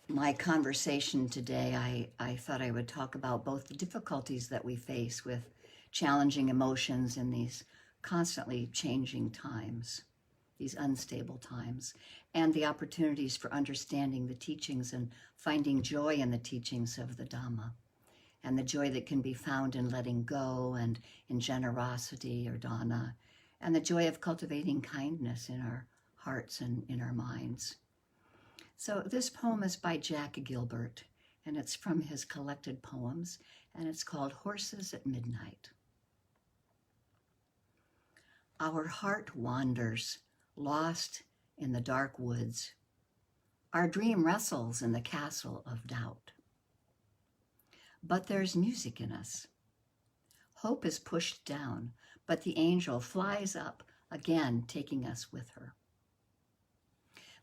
my conversation today, I thought I would talk about both the difficulties that we face with challenging emotions in these constantly changing times, these unstable times, and the opportunities for understanding the teachings and finding joy in the teachings of the Dhamma, and the joy that can be found in letting go and in generosity or dana, and the joy of cultivating kindness in our hearts and in our minds. So this poem is by Jack Gilbert, and it's from his collected poems, and it's called Horses at Midnight. Our heart wanders, lost in the dark woods. Our dream wrestles in the castle of doubt. But there's music in us. Hope is pushed down, but the angel flies up, again taking us with her.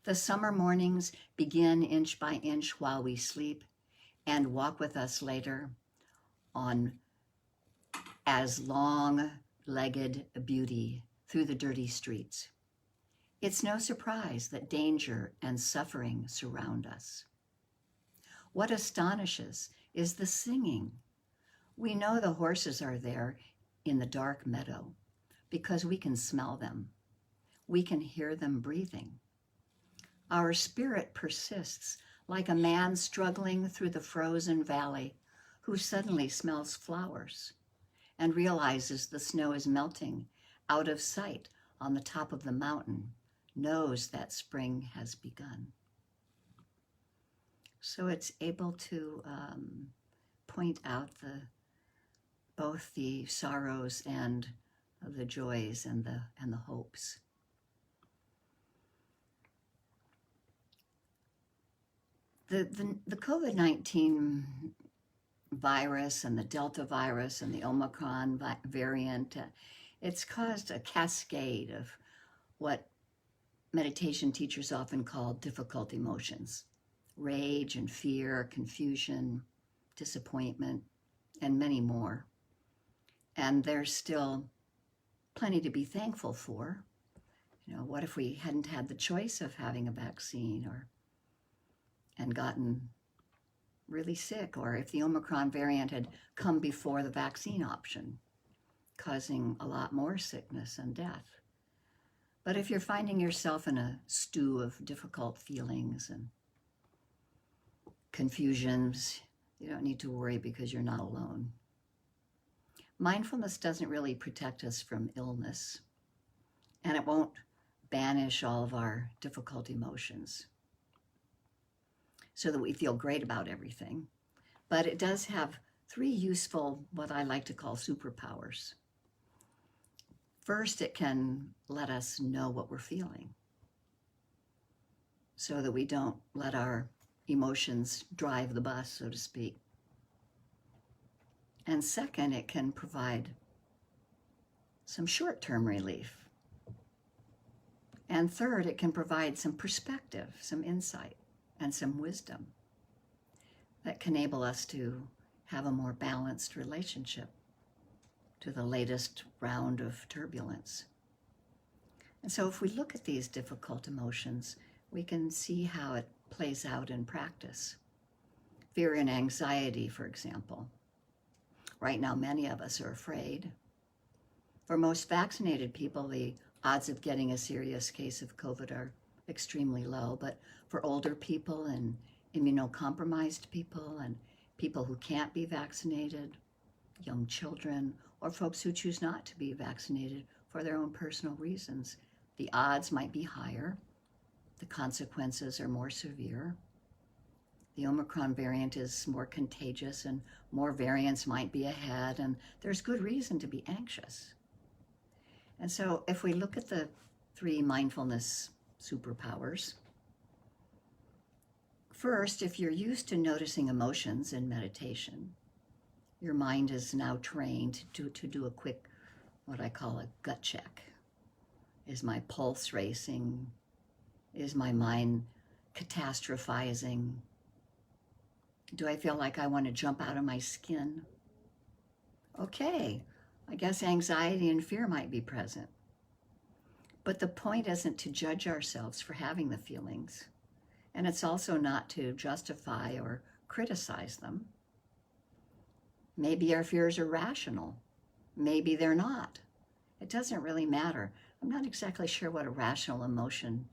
The summer mornings begin inch by inch while we sleep and walk with us later on as long-legged beauty through the dirty streets. It's no surprise that danger and suffering surround us. What astonishes is the singing. We know the horses are there in the dark meadow because we can smell them. We can hear them breathing. Our spirit persists like a man struggling through the frozen valley who suddenly smells flowers and realizes the snow is melting out of sight on the top of the mountain, knows that spring has begun. So it's able to point out both the sorrows and the joys and the hopes. The COVID-19 virus and the Delta virus and the Omicron variant, it's caused a cascade of what meditation teachers often call difficult emotions: rage and fear, confusion, disappointment, and many more. And there's still plenty to be thankful for. You know, what if we hadn't had the choice of having a vaccine and gotten really sick, or if the Omicron variant had come before the vaccine option, causing a lot more sickness and death. But if you're finding yourself in a stew of difficult feelings and confusions, you don't need to worry because you're not alone. Mindfulness doesn't really protect us from illness, and it won't banish all of our difficult emotions so that we feel great about everything. But it does have three useful, what I like to call superpowers. First, it can let us know what we're feeling so that we don't let our emotions drive the bus, so to speak. And second, it can provide some short-term relief. And third, it can provide some perspective, some insight, and some wisdom that can enable us to have a more balanced relationship to the latest round of turbulence. And so if we look at these difficult emotions, we can see how it plays out in practice. Fear and anxiety, for example. Right now, many of us are afraid. For most vaccinated people, the odds of getting a serious case of COVID are extremely low, but for older people and immunocompromised people and people who can't be vaccinated, young children, or folks who choose not to be vaccinated for their own personal reasons, the odds might be higher. The consequences are more severe. The Omicron variant is more contagious and more variants might be ahead, and there's good reason to be anxious. And so if we look at the three mindfulness superpowers, first, if you're used to noticing emotions in meditation, your mind is now trained to do a quick, what I call a gut check. Is my pulse racing? Is my mind catastrophizing? Do I feel like I want to jump out of my skin? Okay, I guess anxiety and fear might be present. But the point isn't to judge ourselves for having the feelings And it's also not to justify or criticize them. Maybe our fears are rational. Maybe they're not. It doesn't really matter. I'm not exactly sure what a rational emotion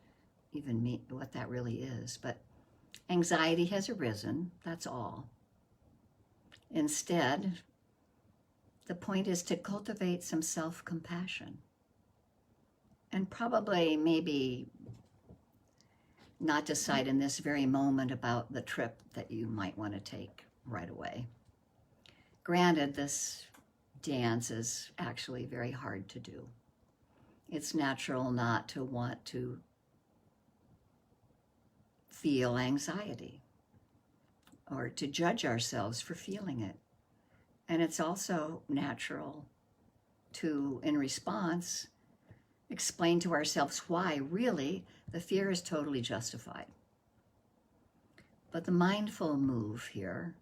even mean, what that really is, but anxiety has arisen, that's all. Instead, the point is to cultivate some self-compassion. And probably maybe not decide in this very moment about the trip that you might want to take right away. Granted, this dance is actually very hard to do. It's natural not to want to feel anxiety or to judge ourselves for feeling it. And it's also natural to, in response, explain to ourselves why really the fear is totally justified. But the mindful move here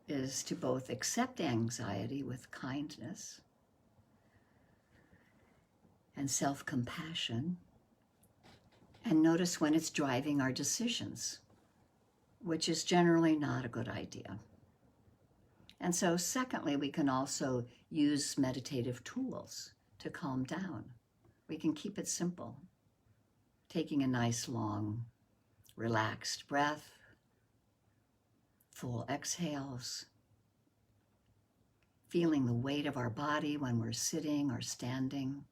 is to both accept anxiety with kindness and self-compassion, and notice when it's driving our decisions, which is generally not a good idea. And so secondly, we can also use meditative tools to calm down. We can keep it simple, taking a nice, long, relaxed breath, full exhales, feeling the weight of our body when we're sitting or standing,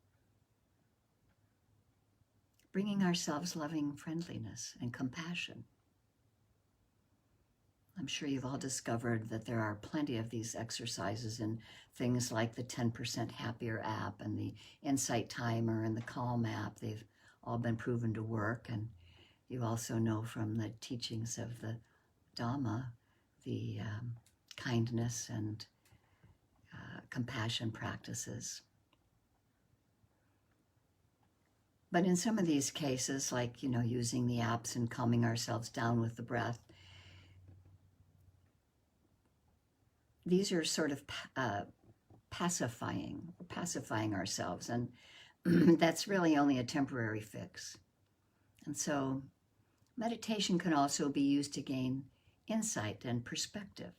bringing ourselves loving friendliness and compassion. I'm sure you've all discovered that there are plenty of these exercises in things like the 10% Happier app and the Insight Timer and the Calm app. They've all been proven to work. And you also know from the teachings of the Dhamma, the kindness and compassion practices. But in some of these cases, like, using the apps and calming ourselves down with the breath, these are sort of pacifying ourselves, and that's really only a temporary fix. And so meditation can also be used to gain insight and perspective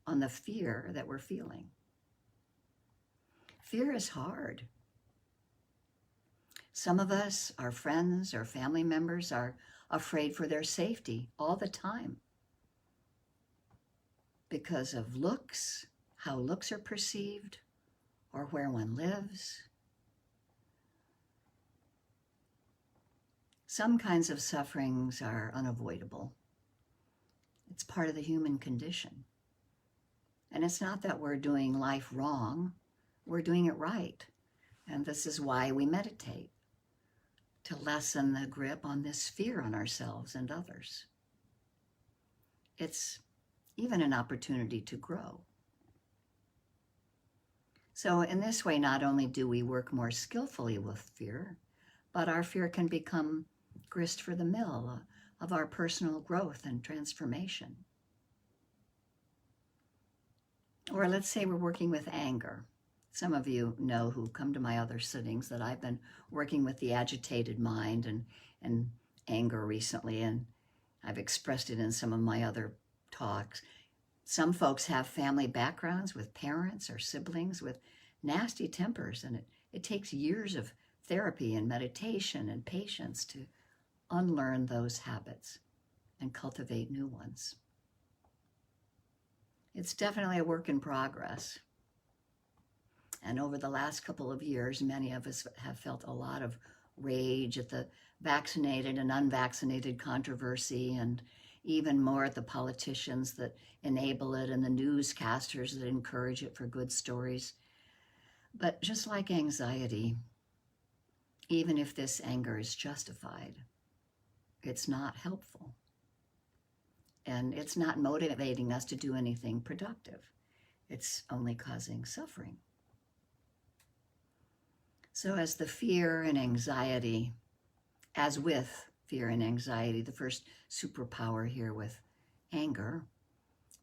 on the fear that we're feeling. Fear is hard. Some of us, our friends or family members, are afraid for their safety all the time because of looks, how looks are perceived, or where one lives. Some kinds of sufferings are unavoidable. It's part of the human condition. And it's not that we're doing life wrong, we're doing it right. And this is why we meditate, to lessen the grip on this fear on ourselves and others. It's even an opportunity to grow. So in this way, not only do we work more skillfully with fear, but our fear can become grist for the mill of our personal growth and transformation. Or let's say we're working with anger. Some of you know who come to my other sittings that I've been working with the agitated mind and anger recently, and I've expressed it in some of my other talks. Some folks have family backgrounds with parents or siblings with nasty tempers, and it takes years of therapy and meditation and patience to unlearn those habits and cultivate new ones. It's definitely a work in progress. And over the last couple of years, many of us have felt a lot of rage at the vaccinated and unvaccinated controversy, and even more at the politicians that enable it and the newscasters that encourage it for good stories. But just like anxiety, even if this anger is justified, it's not helpful. And it's not motivating us to do anything productive. It's only causing suffering. So as the fear and anxiety, as with fear and anxiety, the first superpower here with anger,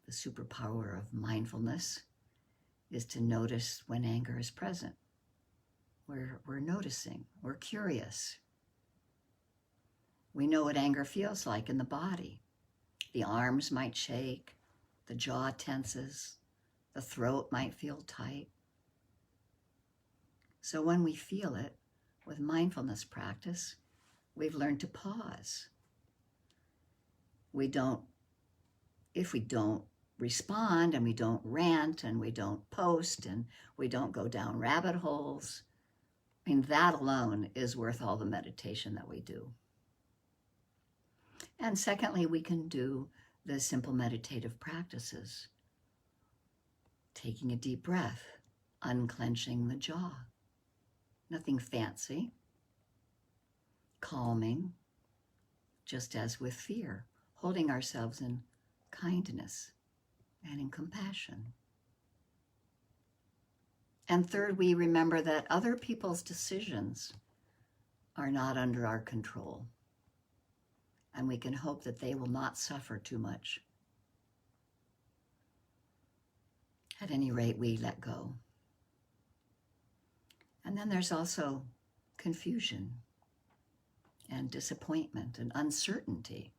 the superpower of mindfulness, is to notice when anger is present. We're noticing, we're curious. We know what anger feels like in the body. The arms might shake, the jaw tenses, the throat might feel tight. So when we feel it, with mindfulness practice, we've learned to pause. If we don't respond and we don't rant and we don't post and we don't go down rabbit holes, I mean, that alone is worth all the meditation that we do. And secondly, we can do the simple meditative practices. Taking a deep breath, unclenching the jaw. Nothing fancy. Calming, just as with fear, holding ourselves in kindness and in compassion. And third, we remember that other people's decisions are not under our control. And we can hope that they will not suffer too much. At any rate, we let go. And then there's also confusion and disappointment and uncertainty,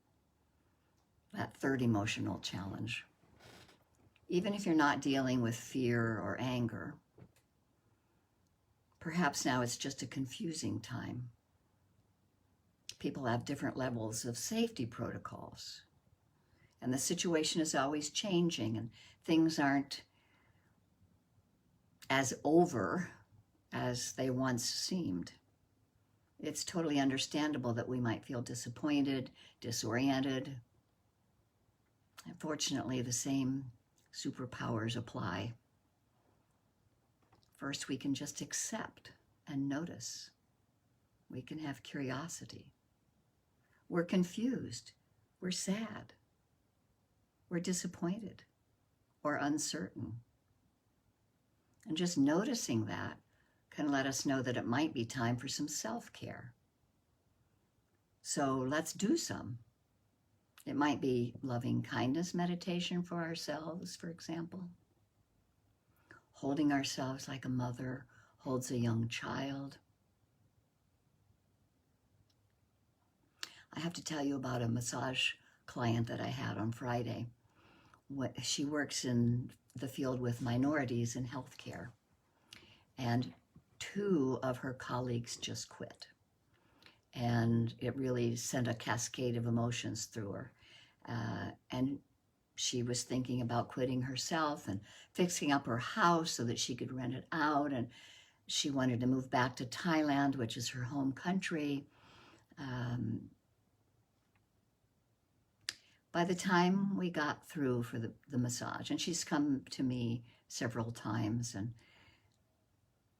that third emotional challenge. Even if you're not dealing with fear or anger, perhaps now it's just a confusing time. People have different levels of safety protocols, and the situation is always changing, and things aren't as over as they once seemed. It's totally understandable that we might feel disappointed, disoriented. Unfortunately, the same superpowers apply. First, we can just accept and notice. We can have curiosity. We're confused. We're sad. We're disappointed or uncertain. And just noticing that can let us know that it might be time for some self-care. So let's do some. It might be loving kindness meditation for ourselves, for example. Holding ourselves like a mother holds a young child. I have to tell you about a massage client that I had on Friday. She works in the field with minorities in healthcare. And 2 of her colleagues just quit. And it really sent a cascade of emotions through her. And she was thinking about quitting herself and fixing up her house so that she could rent it out. And she wanted to move back to Thailand, which is her home country. By the time we got through for the massage, and she's come to me several times, and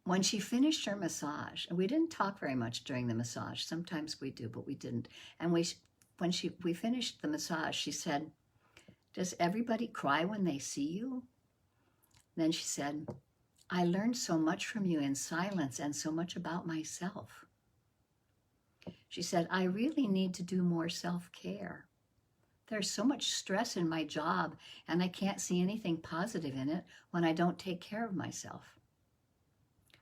when she finished her massage, and we didn't talk very much during the massage. Sometimes we do, but we didn't. And when we finished the massage, she said, "Does everybody cry when they see you?" Then she said, "I learned so much from you in silence and so much about myself." She said, "I really need to do more self-care. There's so much stress in my job, and I can't see anything positive in it when I don't take care of myself."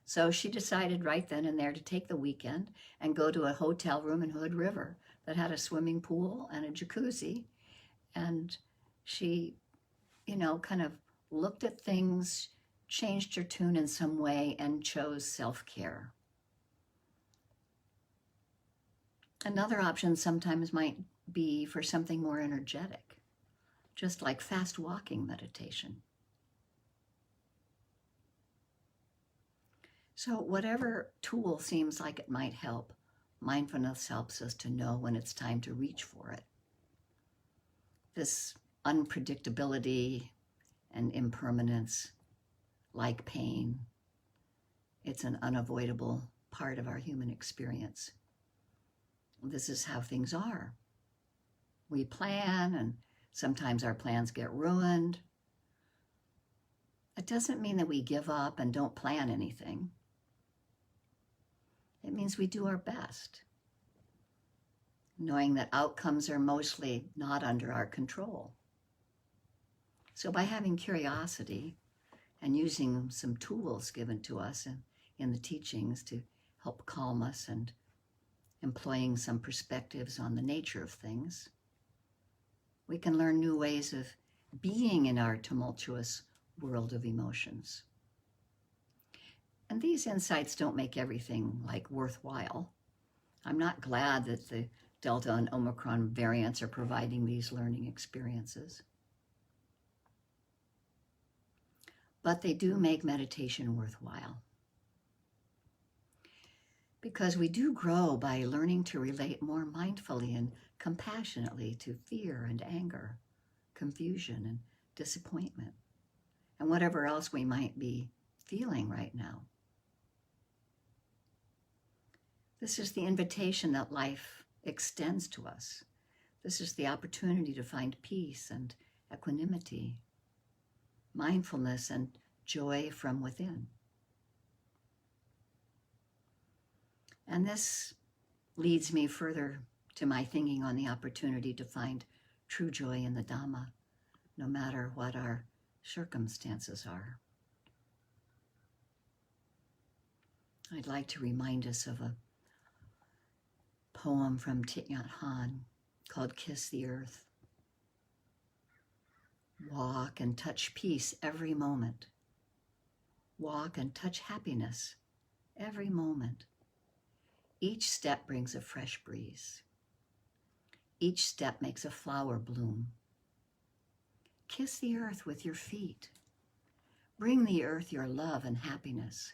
So she decided right then and there to take the weekend and go to a hotel room in Hood River that had a swimming pool and a jacuzzi. And she, kind of looked at things, changed her tune in some way, and chose self-care. Another option sometimes might be for something more energetic, just like fast walking meditation. So whatever tool seems like it might help, mindfulness helps us to know when it's time to reach for it. This unpredictability and impermanence, like pain, it's an unavoidable part of our human experience. This is how things are. We plan, and sometimes our plans get ruined. It doesn't mean that we give up and don't plan anything. It means we do our best, knowing that outcomes are mostly not under our control. So by having curiosity and using some tools given to us in the teachings to help calm us and employing some perspectives on the nature of things, we can learn new ways of being in our tumultuous world of emotions. And these insights don't make everything worthwhile. I'm not glad that the Delta and Omicron variants are providing these learning experiences. But they do make meditation worthwhile. Because we do grow by learning to relate more mindfully and compassionately to fear and anger, confusion and disappointment, and whatever else we might be feeling right now. This is the invitation that life extends to us. This is the opportunity to find peace and equanimity, mindfulness and joy from within. And this leads me further to my thinking on the opportunity to find true joy in the Dhamma, no matter what our circumstances are. I'd like to remind us of a poem from Thich Nhat Hanh called Kiss the Earth. Walk and touch peace every moment. Walk and touch happiness every moment. Each step brings a fresh breeze. Each step makes a flower bloom. Kiss the earth with your feet. Bring the earth your love and happiness.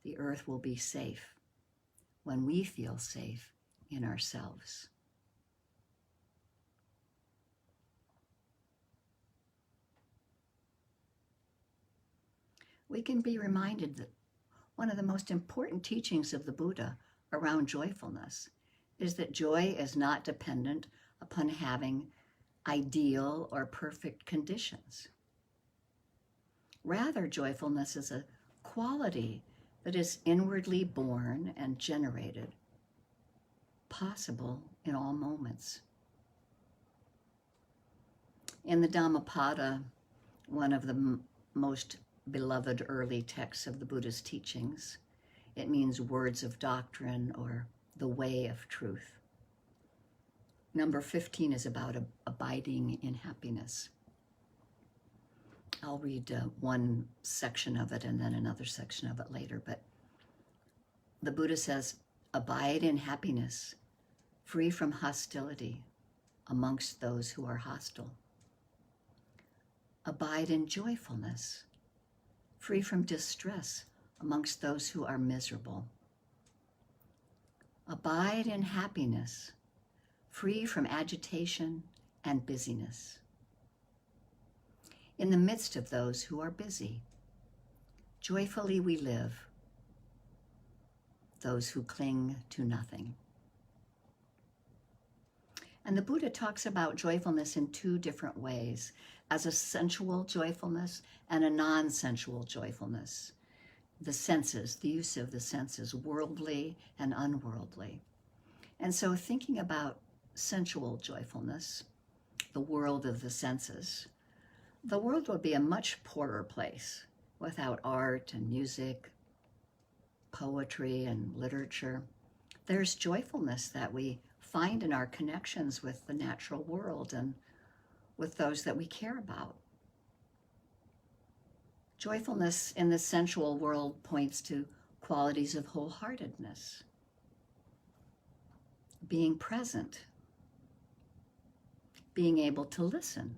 The earth will be safe when we feel safe in ourselves. We can be reminded that one of the most important teachings of the Buddha around joyfulness is that joy is not dependent upon having ideal or perfect conditions. Rather, joyfulness is a quality that is inwardly born and generated, possible in all moments. In the Dhammapada, one of the most beloved early texts of the Buddha's teachings, it means words of doctrine or the way of truth. Number 15 is about abiding in happiness. I'll read one section of it and then another section of it later, but the Buddha says, abide in happiness, free from hostility amongst those who are hostile. Abide in joyfulness, free from distress amongst those who are miserable. Abide in happiness, free from agitation and busyness. In the midst of those who are busy, joyfully we live, those who cling to nothing. And the Buddha talks about joyfulness in two different ways, as a sensual joyfulness and a non-sensual joyfulness. The senses, the use of the senses, worldly and unworldly. And so thinking about sensual joyfulness, the world of the senses, the world would be a much poorer place without art and music, poetry and literature. There's joyfulness that we find in our connections with the natural world and with those that we care about. Joyfulness in the sensual world points to qualities of wholeheartedness, being present, being able to listen,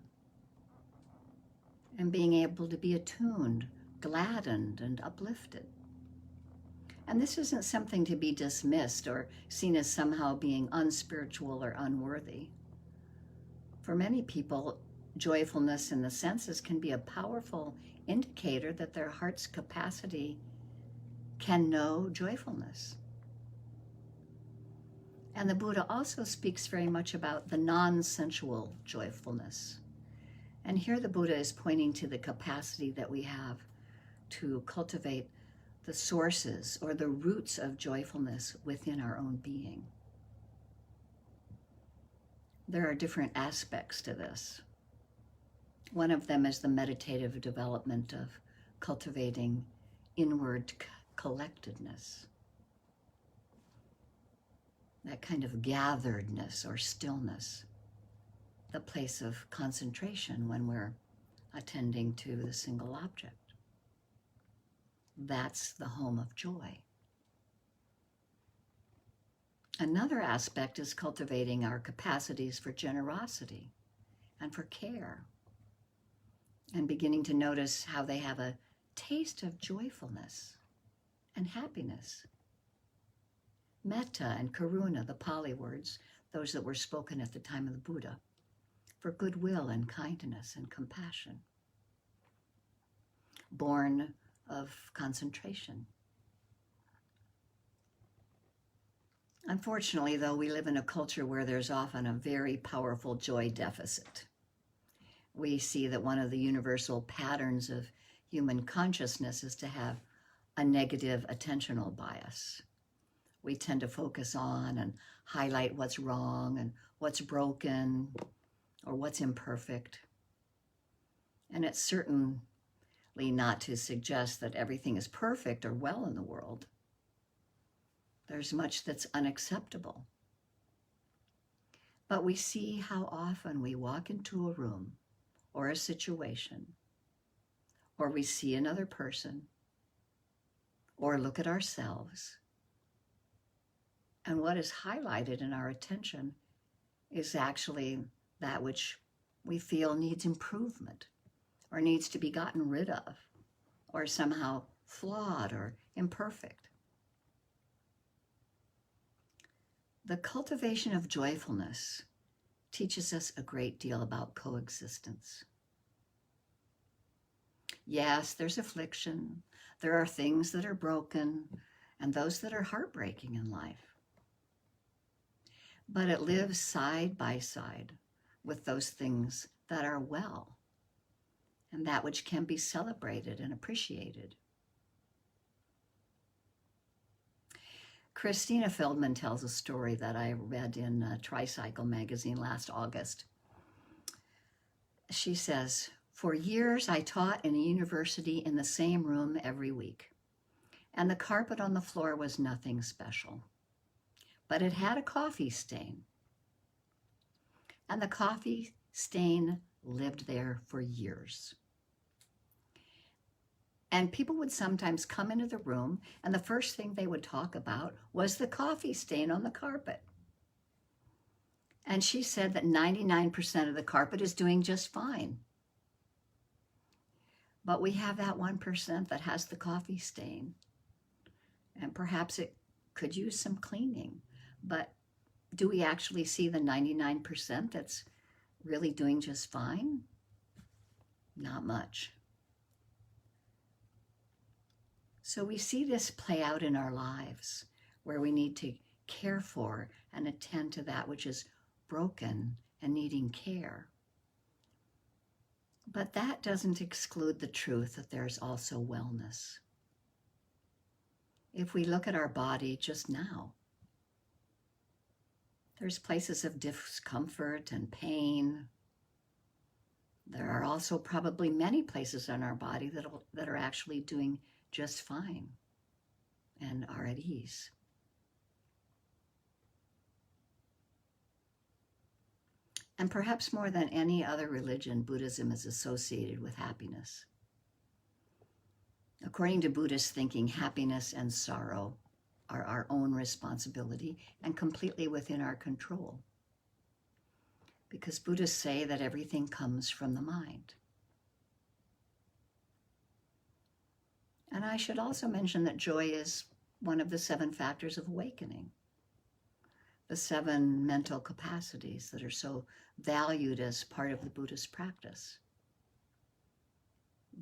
and being able to be attuned, gladdened, and uplifted. And this isn't something to be dismissed or seen as somehow being unspiritual or unworthy. For many people, joyfulness in the senses can be a powerful indicator that their heart's capacity can know joyfulness. And the Buddha also speaks very much about the non-sensual joyfulness. And here the Buddha is pointing to the capacity that we have to cultivate the sources or the roots of joyfulness within our own being. There are different aspects to this. One of them is the meditative development of cultivating inward collectedness. that kind of gatheredness or stillness, the place of concentration when we're attending to the single object. That's the home of joy. Another aspect is cultivating our capacities for generosity and for care, and beginning to notice how they have a taste of joyfulness and happiness. Metta and karuna, the Pali words, those that were spoken at the time of the Buddha, for goodwill and kindness and compassion, born of concentration. Unfortunately, though, we live in a culture where there's often a very powerful joy deficit. We see that one of the universal patterns of human consciousness is to have a negative attentional bias. We tend to focus on and highlight what's wrong and what's broken or what's imperfect. And it's certainly not to suggest that everything is perfect or well in the world. There's much that's unacceptable. But we see how often we walk into a room or a situation, or we see another person, or look at ourselves, and what is highlighted in our attention is actually that which we feel needs improvement, or needs to be gotten rid of, or somehow flawed or imperfect. The cultivation of joyfulness teaches us a great deal about coexistence. Yes, there's affliction. There are things that are broken and those that are heartbreaking in life. But it lives side by side with those things that are well and that which can be celebrated and appreciated. Christina Feldman tells a story that I read in Tricycle magazine last August. She says, "For years I taught in a university in the same room every week, and the carpet on the floor was nothing special, but it had a coffee stain. And the coffee stain lived there for years. And people would sometimes come into the room, and the first thing they would talk about was the coffee stain on the carpet. And she said that 99% of the carpet is doing just fine. But we have that 1% that has the coffee stain. And perhaps it could use some cleaning. But do we actually see the 99% that's really doing just fine? Not much. So we see this play out in our lives, where we need to care for and attend to that which is broken and needing care. But that doesn't exclude the truth that there's also wellness. If we look at our body just now, there's places of discomfort and pain. There are also probably many places in our body that are actually doing just fine and are at ease. And perhaps more than any other religion, Buddhism is associated with happiness. According to Buddhist thinking, happiness and sorrow are our own responsibility and completely within our control. Because Buddhists say that everything comes from the mind. And I should also mention that joy is one of the 7 factors of awakening. The 7 mental capacities that are so valued as part of the Buddhist practice.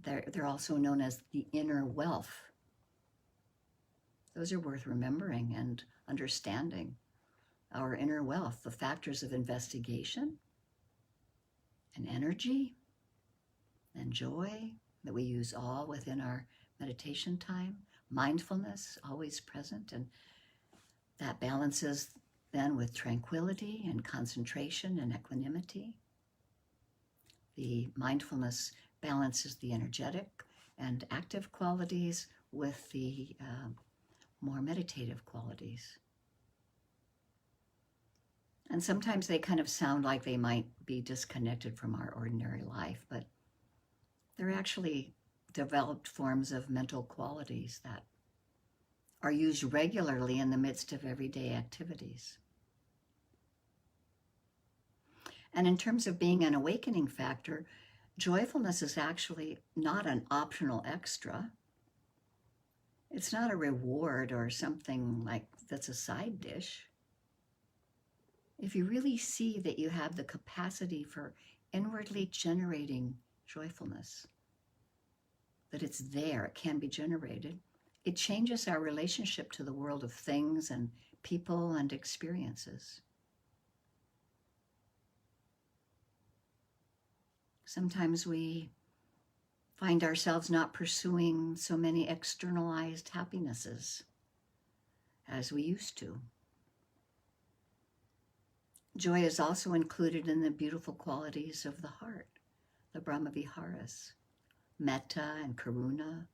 They're also known as the inner wealth. Those are worth remembering and understanding. Our inner wealth, the factors of investigation and energy and joy that we use all within our meditation time, mindfulness, always present, and that balances then with tranquility and concentration and equanimity. The mindfulness balances the energetic and active qualities with the more meditative qualities. And sometimes they kind of sound like they might be disconnected from our ordinary life, but they're actually developed forms of mental qualities that are used regularly in the midst of everyday activities. And in terms of being an awakening factor, joyfulness is actually not an optional extra. It's not a reward or something like that's a side dish. If you really see that you have the capacity for inwardly generating joyfulness, that it's there, it can be generated, it changes our relationship to the world of things and people and experiences. Sometimes we find ourselves not pursuing so many externalized happinesses as we used to. Joy is also included in the beautiful qualities of the heart, the Brahmaviharas, metta and karuna,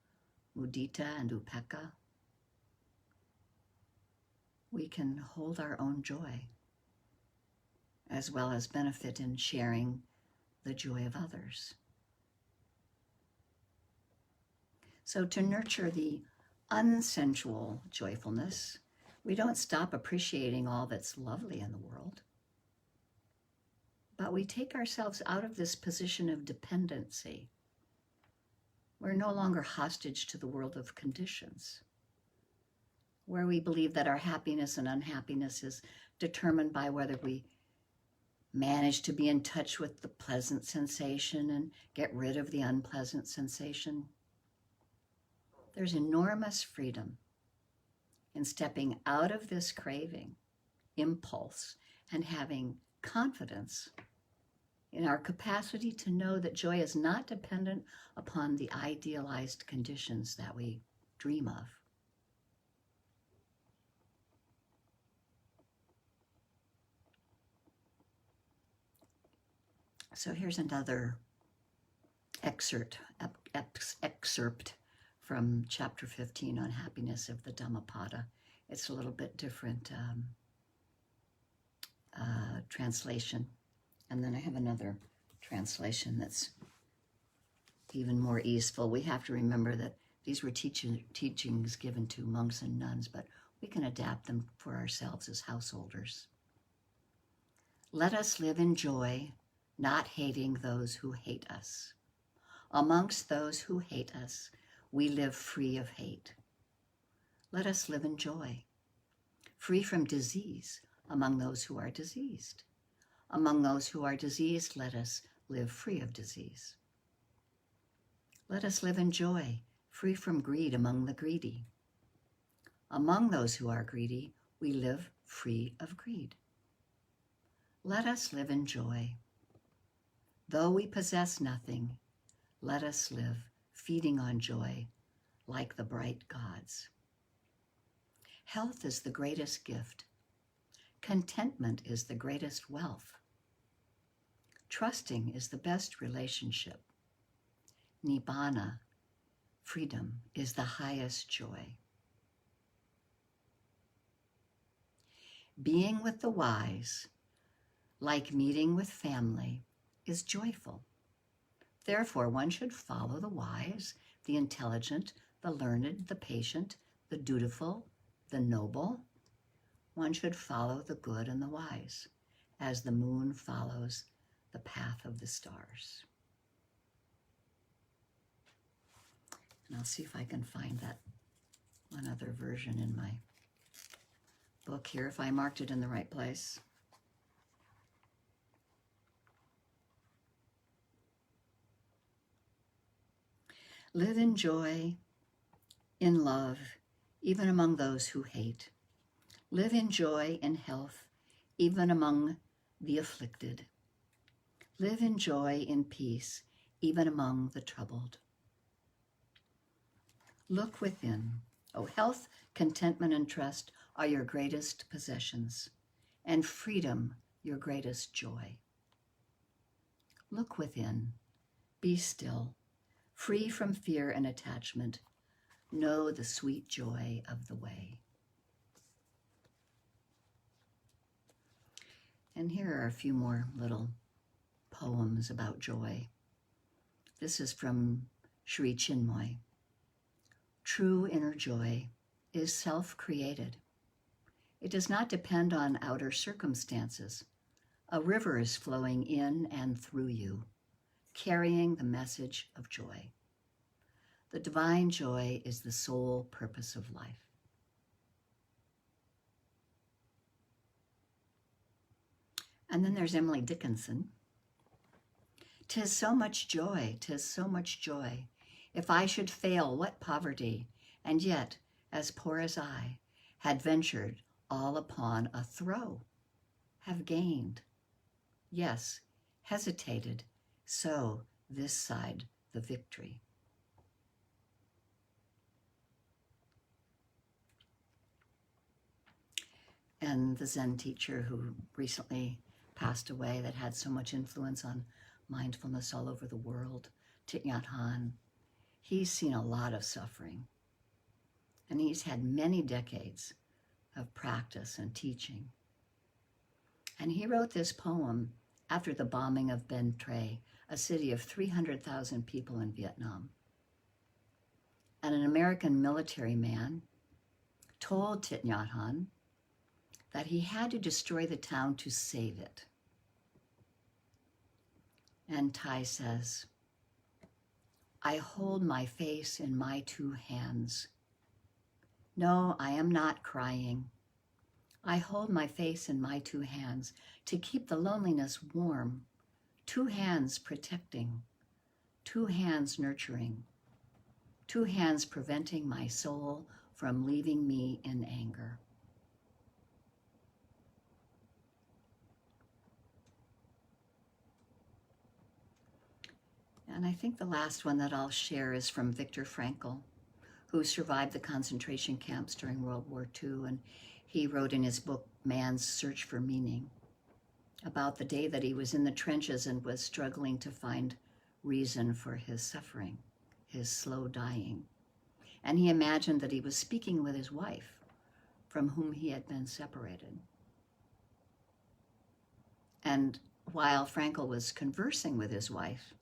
mudita and upekkha. We can hold our own joy, as well as benefit in sharing the joy of others. So to nurture the unsensual joyfulness, we don't stop appreciating all that's lovely in the world, but we take ourselves out of this position of dependency. We're no longer hostage to the world of conditions, where we believe that our happiness and unhappiness is determined by whether we manage to be in touch with the pleasant sensation and get rid of the unpleasant sensation. There's enormous freedom in stepping out of this craving, impulse, and having confidence in our capacity to know that joy is not dependent upon the idealized conditions that we dream of. So here's another excerpt from chapter 15 on happiness of the Dhammapada. It's a little bit different translation. And then I have another translation that's even more easeful. We have to remember that these were teachings given to monks and nuns, but we can adapt them for ourselves as householders. Let us live in joy, not hating those who hate us. Amongst those who hate us, we live free of hate. Let us live in joy, free from disease among those who are diseased. Among those who are diseased, let us live free of disease. Let us live in joy, free from greed among the greedy. Among those who are greedy, we live free of greed. Let us live in joy. Though we possess nothing, let us live feeding on joy like the bright gods. Health is the greatest gift. Contentment is the greatest wealth. Trusting is the best relationship. Nibbana, freedom, is the highest joy. Being with the wise, like meeting with family, is joyful. Therefore, one should follow the wise, the intelligent, the learned, the patient, the dutiful, the noble. One should follow the good and the wise, as the moon follows the path of the stars. And I'll see if I can find that one other version in my book here, if I marked it in the right place. Live in joy, in love, even among those who hate. Live in joy and health, even among the afflicted. Live in joy and peace, even among the troubled. Look within. Oh, health, contentment, and trust are your greatest possessions, and freedom your greatest joy. Look within. Be still. Free from fear and attachment, know the sweet joy of the way. And here are a few more little poems about joy. This is from Sri Chinmoy. True inner joy is self-created. It does not depend on outer circumstances. A river is flowing in and through you, carrying the message of joy. The divine joy is the sole purpose of life. And then there's Emily Dickinson. 'Tis so much joy, 'tis so much joy. If I should fail, what poverty, and yet, as poor as I, had ventured all upon a throw, have gained. Yes, hesitated, so this side the victory. And the Zen teacher who recently passed away that had so much influence on mindfulness all over the world, Thich Nhat Hanh, he's seen a lot of suffering. And he's had many decades of practice and teaching. And he wrote this poem after the bombing of Ben Tre, a city of 300,000 people in Vietnam. And an American military man told Thich Nhat Hanh that he had to destroy the town to save it. And Thai says, I hold my face in my two hands. No, I am not crying. I hold my face in my two hands to keep the loneliness warm, two hands protecting, two hands nurturing, two hands preventing my soul from leaving me in anger. And I think the last one that I'll share is from Viktor Frankl, who survived the concentration camps during World War II. And he wrote in his book, Man's Search for Meaning, about the day that he was in the trenches and was struggling to find reason for his suffering, his slow dying. And he imagined that he was speaking with his wife, from whom he had been separated. And while Frankl was conversing with his wife,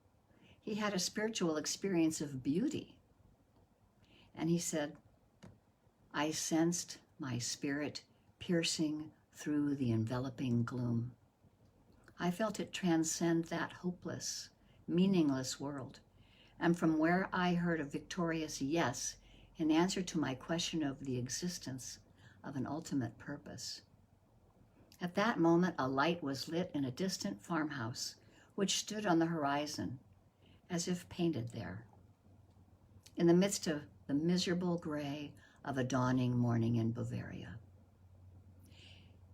he had a spiritual experience of beauty. And he said, I sensed my spirit piercing through the enveloping gloom. I felt it transcend that hopeless, meaningless world. And from where I heard a victorious yes in answer to my question of the existence of an ultimate purpose. At that moment, a light was lit in a distant farmhouse, which stood on the horizon, as if painted there, in the midst of the miserable gray of a dawning morning in Bavaria.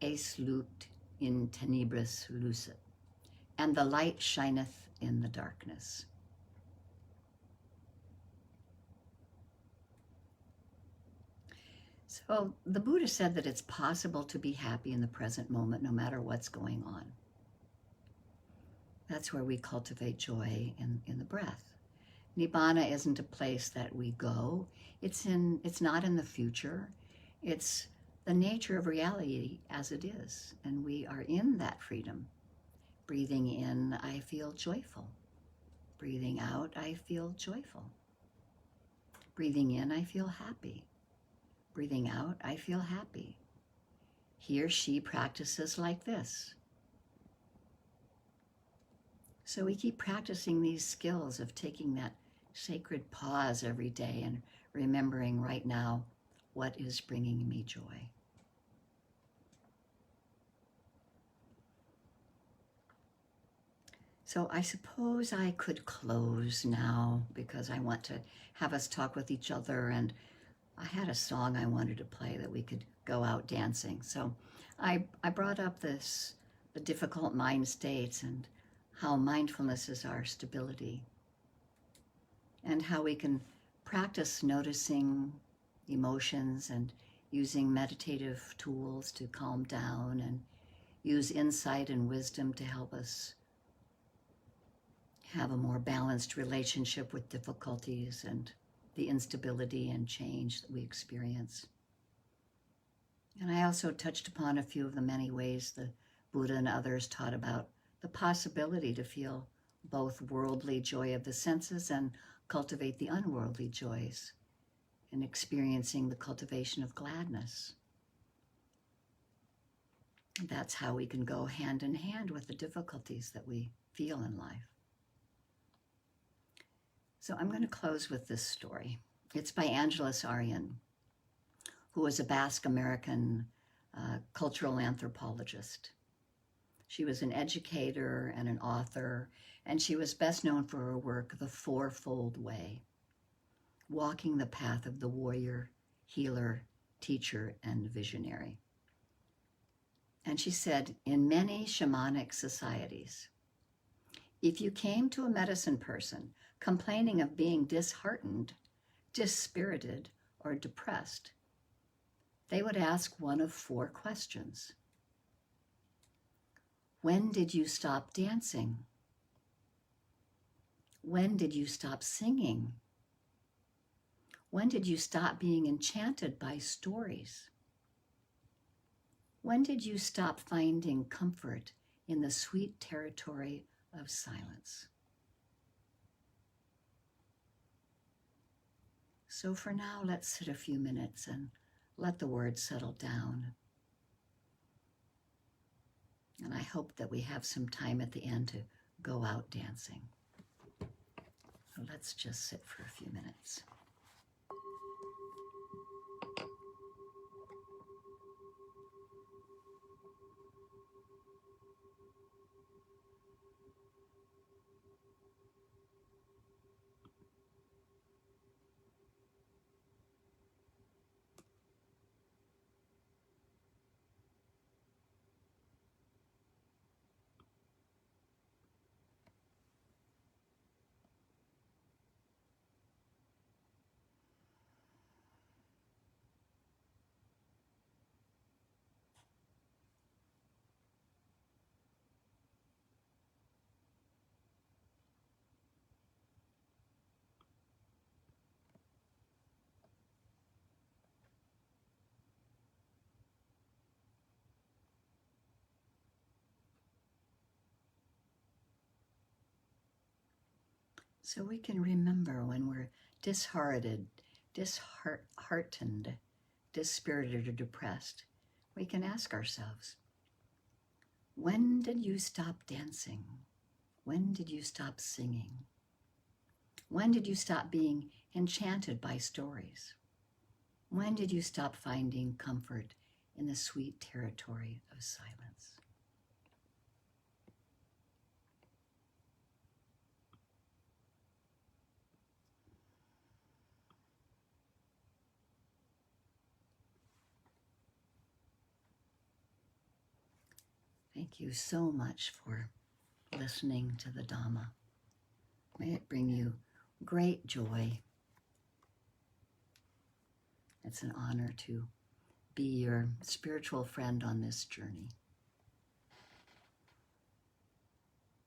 Es lucht in tenebris lucet, and the light shineth in the darkness. So the Buddha said that it's possible to be happy in the present moment, no matter what's going on. That's where we cultivate joy in the breath. Nibbana isn't a place that we go. It's not in the future. It's the nature of reality as it is. And we are in that freedom. Breathing in, I feel joyful. Breathing out, I feel joyful. Breathing in, I feel happy. Breathing out, I feel happy. He or she practices like this. So we keep practicing these skills of taking that sacred pause every day and remembering right now what is bringing me joy. So I suppose I could close now because I want to have us talk with each other, and I had a song I wanted to play that we could go out dancing. So I brought up the difficult mind states and how mindfulness is our stability, and how we can practice noticing emotions and using meditative tools to calm down and use insight and wisdom to help us have a more balanced relationship with difficulties and the instability and change that we experience. And I also touched upon a few of the many ways the Buddha and others taught about the possibility to feel both worldly joy of the senses and cultivate the unworldly joys in experiencing the cultivation of gladness. That's how we can go hand in hand with the difficulties that we feel in life. So I'm going to close with this story. It's by Angela Zarian, who was a Basque American cultural anthropologist. She was an educator and an author, and she was best known for her work, The Fourfold Way, walking the path of the warrior, healer, teacher, and visionary. And she said, in many shamanic societies, if you came to a medicine person complaining of being disheartened, dispirited, or depressed, they would ask one of 4 questions. When did you stop dancing? When did you stop singing? When did you stop being enchanted by stories? When did you stop finding comfort in the sweet territory of silence? So for now, let's sit a few minutes and let the words settle down. And I hope that we have some time at the end to go out dancing. So let's just sit for a few minutes. So we can remember when we're disheartened, dispirited, or depressed, we can ask ourselves, when did you stop dancing? When did you stop singing? When did you stop being enchanted by stories? When did you stop finding comfort in the sweet territory of silence? Thank you so much for listening to the Dhamma. May it bring you great joy. It's an honor to be your spiritual friend on this journey.